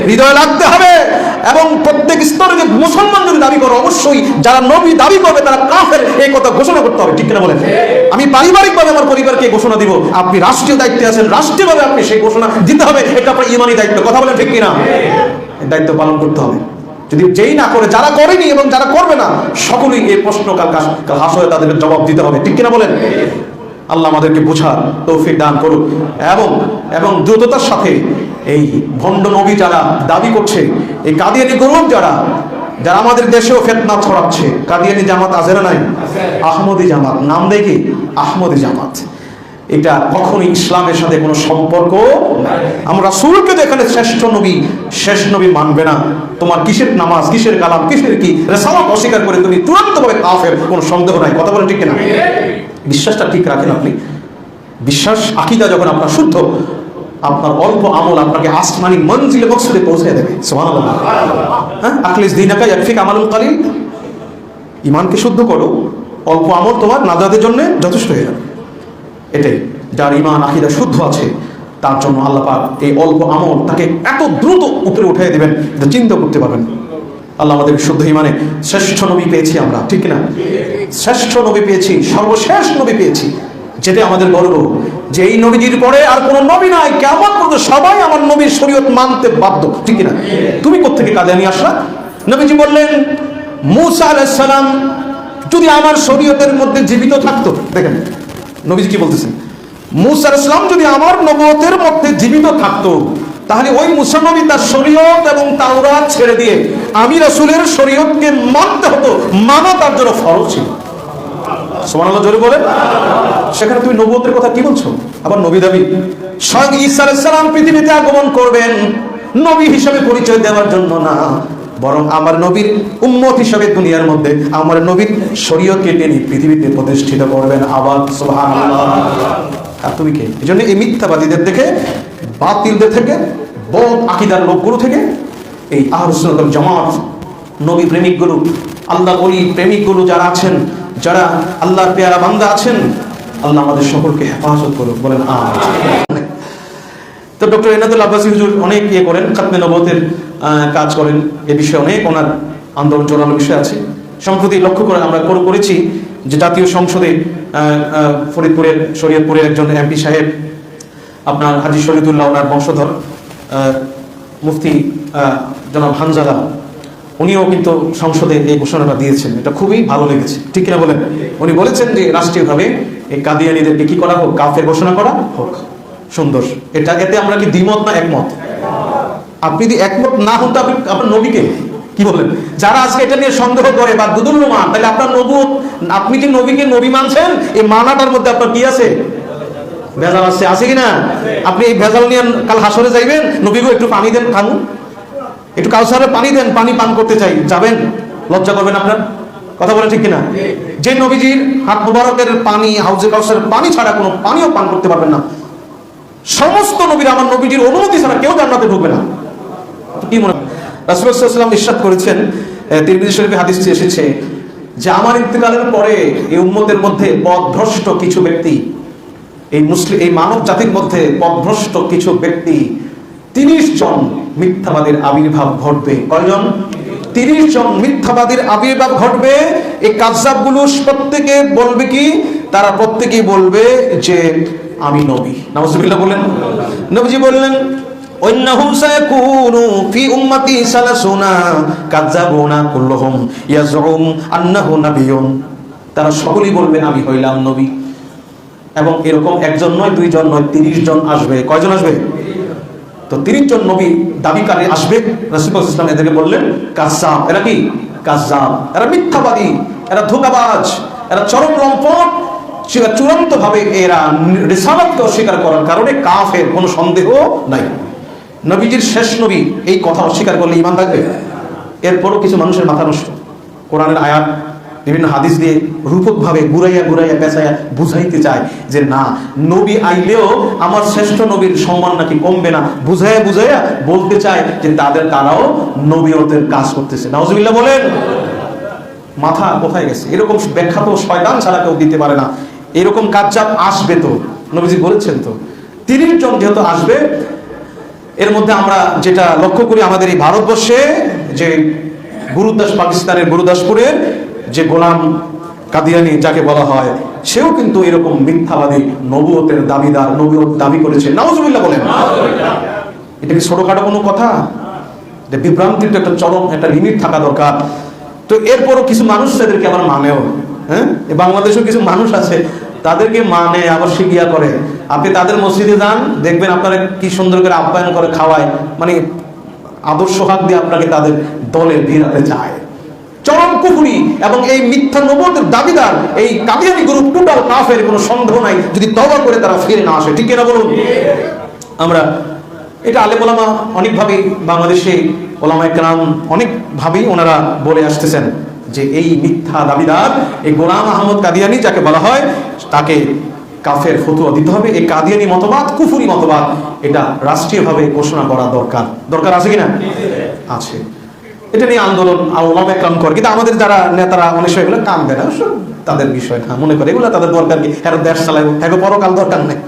হৃদয়ে লাগতে হবে। এবং প্রত্যেক স্তরে যে মুসলমান যদি দাবি করো, অবশ্যই যারা নবী দাবি করবে তারা কাফের, এই কথা ঘোষণা করতে হবে। ঠিক কিনা বলেন? আমি পারিবারিকভাবে আমার পরিবারকে ঘোষণা দিব, আপনি রাষ্ট্রীয় দায়িত্বে আছেন, রাষ্ট্রীয়ভাবে আপনি সেই ঘোষণা দিতে হবে। এটা আপনার ইমানি দায়িত্ব। কথা বলেন ঠিক কিনা? দায়িত্ব পালন করতে হবে। যদি যেই না করে, যারা করেনি এবং যারা করবে না, সকলেই এই প্রশ্ন কাল হাসরে তাদেরকে জবাব দিতে হবে। ঠিক কিনা বলেন? আল্লাহ আমাদেরকে বোঝার তৌফিক দান করুক। এবং দ্রুততার সাথে এই ভণ্ড নবী যারা দাবি করছে, এই কাদিয়ানি গ্রুপ যারা আমাদের দেশেও ফিতনা ছড়াচ্ছে, কাদিয়ানি জামাত আছে না নাই? আহমদি জামাত, নাম দেয় কি? আহমদি জামাত। এটা কখনোই ইসলামের সাথে কোনো সম্পর্ক নাই। আমরা রাসূলকে যেখানে শেষ নবী মানবে না, তোমার কিসের নামাজ, কিসের কালাম, কিসের কি রিসালাত অস্বীকার করে তুমি চূড়ান্তভাবে কাফের, কোনো সন্দেহ নাই। কথা বলেন ঠিক কিনা? বিশ্বাসটা ঠিক রাখেন আপনি। বিশ্বাস আকীদা যখন আপনার শুদ্ধ, আপনার অল্প আমল আপনাকে আসমানি মঞ্জিলে মকসদে পৌঁছে দেবে। সুবহানাল্লাহ। হ্যাঁ, আখলিস দীনাকা ইয়াকফিক আমালুল কালিল। ঈমানকে শুদ্ধ করো, অল্প আমল তোমার নাজাতের জন্য যথেষ্ট হয়ে যাবে। এটাই, যার ঈমান আকীদা শুদ্ধ আছে তার জন্য আল্লাহ পাক এই অল্প আমল তাকে এত দ্রুত উপরে উঠিয়ে দিবেন যে চিন্তা করতে পারবেন। আল্লাহ আমাদের শুদ্ধ ঈমানে শ্রেষ্ঠ নবী পেয়েছি আমরা, ঠিক না? শ্রেষ্ঠ নবী পেয়েছি, সর্বশেষ নবী পেয়েছি, যেটা আমাদের গর্ব। যে এই নবীজির পরে আর কোনো নবী নাই, কিয়ামত পর্যন্ত সবাই আমার নবীর শরীয়ত মানতে বাধ্য, ঠিক না? তুমি কোত্থেকে কাদিয়ানি আসলা? নবীজি বললেন, মূসা আলাইহিস সালাম যদি আমার শরীয়তের মধ্যে জীবিত থাকতো, দেখেন নবীজি কি বলতেছেন, মূসা আলাইহিস সালাম যদি আমার নবুয়তের মধ্যে জীবিত থাকতো, তাহলে ওই মূসা নবী তার শরীয়ত এবং তাওরাত ছেড়ে দিয়ে আমি রাসূলের শরীয়তকে মানতে হতো, মানা তার জন্য ফরজ ছিল। সুবহানাল্লাহ, জোরে বলেন। সেখানে তুমি নবুয়তের কথা কি বলছো? আবার নবী দাবি। স্বয়ং ঈসা আলাইহিস সালাম পৃথিবীতে আগমন করবেন নবী হিসেবে পরিচয় দেওয়ার জন্য না, বরং আমার নবীর উম্মত হিসেবে দুনিয়ার মধ্যে আমার নবীর শরীয়তকে তিনি পৃথিবীতে প্রতিষ্ঠিত করবেন। আবার সুবহানাল্লাহ। আর তুমি কে? এই জন্য এই মিথ্যাবাদীদের থেকে, বাতিলদের থেকে, বদ আকীদার লোকগুলো থেকে এই আহলুস সুন্নাত ওয়াল জামাত, নবী প্রেমিকগুলো, আল্লাহ ওলি প্রেমিকগুলো যারা আছেন, যারা আল্লাহর পেয়ারা বান্দা আছেন, আল্লাহ আমাদের সকলকে হেফাজত করুক, বলেন আমিন। তো ডক্টর এনাদুল আব্বাসী হুজুর অনেক করেন, খাতমে নবুয়তের কাজ করেন, এ বিষয়ে অনেক ওনার আন্দোলন জোরালো বিষয় আছে। সম্প্রতি লক্ষ্য করে আমরা করেছি যে জাতীয় সংসদে ফরিদপুরের শরীয়তপুরের একজন এমপি সাহেব, আপনার হাজী শরীয়তুল্লাহ, ওনার বংশধর মুফতি জনাব হানজালা, উনিও কিন্তু সংসদে এই ঘোষণাটা দিয়েছেন। এটা খুবই ভালো লেগেছে, ঠিক কিনা বলেন? উনি বলেছেন যে রাষ্ট্রীয়ভাবে এই কাদিয়ানীদেরকে কি করা হোক, কাফের ঘোষণা করা হোক। সুন্দর। এতে আমরা কি দ্বিমত না একমত? আপনি যদি একমত না হন তো আপনার নবীকে কি বললেন? যারা আজকে এটা নিয়ে সন্দেহ করে বা দুদুল্যমান, তাহলে আপনার নবুয়ত, আপনি যে নবীকে নবী মানছেন, এই মানাটার মধ্যে আপনার কি আছে? ভেজাল আছে কিনা? আপনি এই ভেজাল নিয়ে কাল হাসরে যাইবেন, নবীকে একটু পানি দেন, খানুন, একটু কাউসারে পানি দেন, পানি পান করতে চাই, যাবেন, লজ্জা করবেন আপনার? কথা বলে ঠিক কিনা? যে নবীজির হাত মুবারকের পানি, হাউজে কাউসারের পানি ছাড়া কোনো পানিও পান করতে পারবেন না, সমস্ত নবীর আমার নবীজির অনুমতি ছাড়া কেউ জান্নাতে ঢুকবে না। কি মনে? রাসূলুল্লাহ সাল্লাল্লাহু আলাইহি ওয়াসাল্লাম ইরশাদ করেছেন, তিরমিজি শরীফে হাদিসটি এসেছে যে আমার ইন্তেকালের পরে এই উম্মতের মধ্যে পথভ্রষ্ট কিছু ব্যক্তি, এই মানব জাতির মধ্যে পথভ্রষ্ট কিছু ব্যক্তি 30 জন মিথ্যাবাদীর আবির্ভাব ঘটবে। কয়জন? 30 জন মিথ্যাবাদীর আবির্ভাব ঘটবে। এই কাযযাবগুলো প্রত্যেকে বলবে কি? তারা প্রত্যেকেই বলবে যে আমি নবী। নাউযুবিল্লাহ বলেন। নবীজি বললেন, ওয়ান্নাহু সায়াকুনু ফি উম্মতি সালাসুনা কাযযাবুনা কুল্লুহুম ইয়াজউম আন্নাহু নাবিয়্যুন। তারা সকলেই বলবে আমি হইলাম নবী। এবং এরকম একজন নয়, দুইজন নয়, 30 জন আসবে। কয়জন আসবে? তো 30 জন নবী দাবিকারী আসবে। রাসূলুল্লাহ সাল্লাল্লাহু আলাইহি ওয়াসাল্লাম এদেরকে বললেন কাযযাব। এরা কি? কাযযাব। এরা মিথ্যাবাদী, এরা ধোঁকাবাজ, এরা চরম লম্পট। চূড়ান্ত ভাবে এরা রিসালাতকে অস্বীকার করার কারণে কাফের, কোনো সন্দেহ নাই। নবীজির শেষ নবী এই কথা অস্বীকার করলে ঈমান থাকবে? এরপরও কিছু মানুষের মাথা নষ্ট, কোরআনের আয়াত বিভিন্ন হাদিস দিয়ে রূপকভাবে ঘুরাইয়া পেঁচাইয়া বুঝাইতে চায় যে না, নবী আইলেও আমার শ্রেষ্ঠ নবীর সম্মান নাকি কমবে না, বুঝাইয়া বলতে চায় যে তারাও নবীয়তের কাজ করতেছে। নাউজুবিল্লাহ বলেন। মাথা কোথায় গেছে? এরকম ব্যাখ্যা তো শয়তান ছাড়া কেউ দিতে পারে না। এরকম কাযযাব আসবে, তো নবীজি বলেছেন তো 30 জন যেহেতু আসবে, এর মধ্যে আমরা যেটা লক্ষ্য করি, আমাদের এই ভারতবর্ষে যে গুরুদাস, পাকিস্তানের গুরুদাসপুরের যে গোলাম কাদিয়ানি যাকে বলা হয়, সেও কিন্তু এরকম মিথ্যাবাদী, নবুয়তের দাবিদার, নবুয়ত দাবি করেছে। নাউজুবিল্লাহ বলেন। এটা কি ছোটখাটো কোনো কথা? বিভ্রান্তির তো একটা চরম একটা লিমিট থাকা দরকার। তো এরপরও কিছু মানুষ তাদেরকে আবার মানেও, হ্যাঁ, বাংলাদেশেও কিছু মানুষ আছে তাদেরকে মানে, আবার শিকিয়া করে। আপনি তাদের মসজিদে যান, দেখবেন আপনারা কি সুন্দর করে আপ্যায়ন করে, খাওয়ায়, মানে আদর্শ হাত দিয়ে আপনাকে তাদের দলে ভিড়াতে চায়। চরম কুফরি এবং এই মিথ্যা নবুয়তের দাবিদার এই কাদিয়ানী গ্রুপ টোটাল কাফের, কোনো সন্দেহ নাই, যদি তওবা করে তারা ফিরে না আসে। ঠিক কিনা বলুন? আমরা এটা আলেম ওলামা অনেকভাবেই, বাংলাদেশে ওলামা একরাম অনেকভাবেই ওনারা বলে আসতেছেন যে এই মিথ্যা দাবিদার, এই গোলাম আহমদ কাদিয়ানি যাকে বলা হয়, তাকে কাফের ফতোয়া দিতে হবে। এই কাদিয়ানি মতবাদ, কুফরি মতবাদ, এটা রাষ্ট্রীয়ভাবে ঘোষণা করা দরকার। দরকার আছে কিনা? আছে। এটা নিয়ে আন্দোলন ওলামা একরাম করে, কিন্তু আমাদের যারা নেতারা অনেক সময় এগুলো কাম দেয় না, তাদের বিষয় না, মনে করে এগুলো তাদের দরকার কি, হ্যাঁ দেশ চালাইব, হ্যাঁ পরকাল দরকার নেই।